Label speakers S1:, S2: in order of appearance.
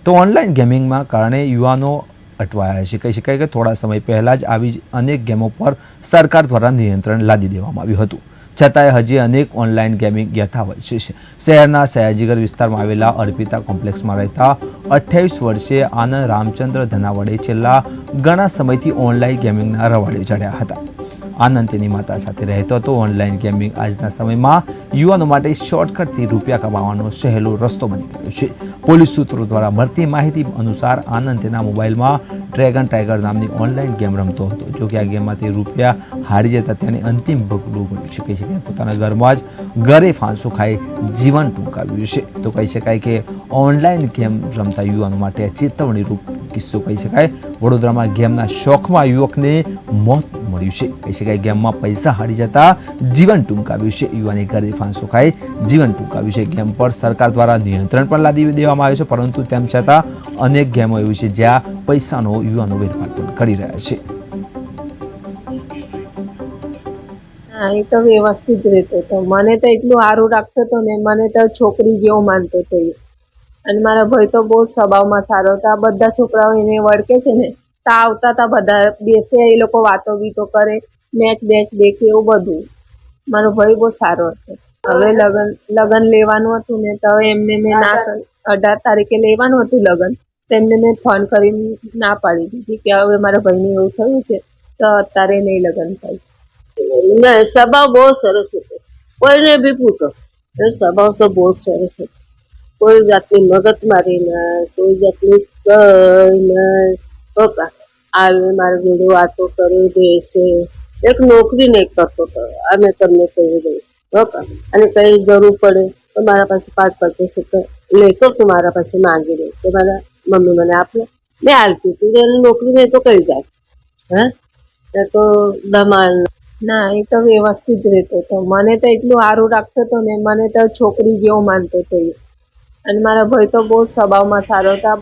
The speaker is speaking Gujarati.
S1: તો ઓનલાઈન ગેમિંગમાં કારણે યુવાનો અટવાયા છે। કહી શકાય કે થોડા સમય પહેલાં જ આવી અનેક ગેમો પર સરકાર દ્વારા નિયંત્રણ લાદી દેવામાં આવ્યું હતું, છતાંય હજી અનેક ઓનલાઈન ગેમિંગ યથાવત છે। શહેરના સયાજીગર વિસ્તારમાં આવેલા અર્પિતા કોમ્પ્લેક્સમાં રહેતા 28 વર્ષીય આનંદ રામચંદ્ર ધનાવડે છેલ્લા ઘણા સમયથી ઓનલાઈન ગેમિંગના રવાડે ચડ્યા હતા। આનંદ તેની માતા સાથે રહેતો હતો। ઓનલાઈન ગેમિંગ આજના સમયમાં યુવાનો માટે શોર્ટકટથી રૂપિયા કમાવાનો સહેલો રસ્તો બની ગયો છે। પોલીસ સૂત્રો દ્વારા મળતી માહિતી અનુસાર આનંદ તેના મોબાઈલમાં ડ્રેગન ટાઈગર નામની ઓનલાઈન ગેમ રમતો હતો। જો કે આ ગેમમાં તે રૂપિયા હારી જતા તેને અંતિમ પગલું ભર્યું છે। કહી શકાય પોતાના ઘરમાં જ ઘરે ફાંસો ખાઈ જીવન ટૂંકાવ્યું છે। તો કહી શકાય કે ઓનલાઈન ગેમ રમતા યુવાનો માટે ચેતવણીરૂપ કિસ્સો કહી શકાય। વડોદરામાં ગેમના શોખમાં યુવકને મોત મળ્યું છે। કહી શકાય ગેમમાં પૈસા હારી જતા જીવન ટૂંકાવ્યું છે। યુવાને ઘરે ફાંસો ખાઈ જીવન ટૂંકાવ્યું છે। ગેમ પર સરકાર દ્વારા નિયંત્રણ પણ લાદી દેવામાં આવ્યું છે, પરંતુ તેમ છતાં અનેક ગેમો એવી છે જ્યાં પૈસાનો યુવાનો વેરફાર પણ કરી રહ્યા છે।
S2: હા, એ તો વ્યવસ્થિત રહેતો હતો। મને તો એટલું સારું રાખતો હતો ને, મને તો છોકરી જેવો માનતો હતો એ। અને મારા ભાઈ તો બહુ સ્વભાવમાં સારો હતો। આ બધા છોકરાઓ એને વળકે છે ને, તો આવતા હતા બધા બેસે, એ લોકો વાતો બીતો કરે, મેચ બેચ દેખે, એવું બધું। મારો ભાઈ બહુ સારો હતો। હવે લગન લેવાનું હતું ને, તો એમને મેં ના 18 તારીખે લેવાનું હતું લગન, તેમને મેં ફોન કરીને ના પાડી દીધી કે હવે મારા ભાઈને એવું થયું છે, તો અત્યારે નહીં લગન થાય।
S3: ના, સ્વભાવ બહુ સરસ હતો। કોઈને બી પૂછો, એ સ્વભાવ તો બહુ સરસ હતો। કોઈ જાતની મગજમારી ના, કોઈ જાતની કઈ નહીં। પપ્પા આવે મારા જોડે વાતો કરે, બેસે। એક નોકરી નહીં કરતો હતો, અમે તમને કહી દઈએ પપ્પા। અને કઈ જરૂર પડે તો મારા પાસે 5-50 રૂપિયા લેતો તું, મારા પાસે માંગી લે તો મારા મમ્મી મને આપે, મેં હાલતી તું। એની નોકરી નહીં તો કઈ જાય, હે એ તો ધમાલ।
S2: ના, એ તો વ્યવસ્થિત રહેતો હતો। મને તો એટલું સારું રાખતો હતો ને, મને તો છોકરી જેવો માનતો હતો એ। અને મારા ભાઈ તો બહુ સ્વભાવમાં સારો હતો।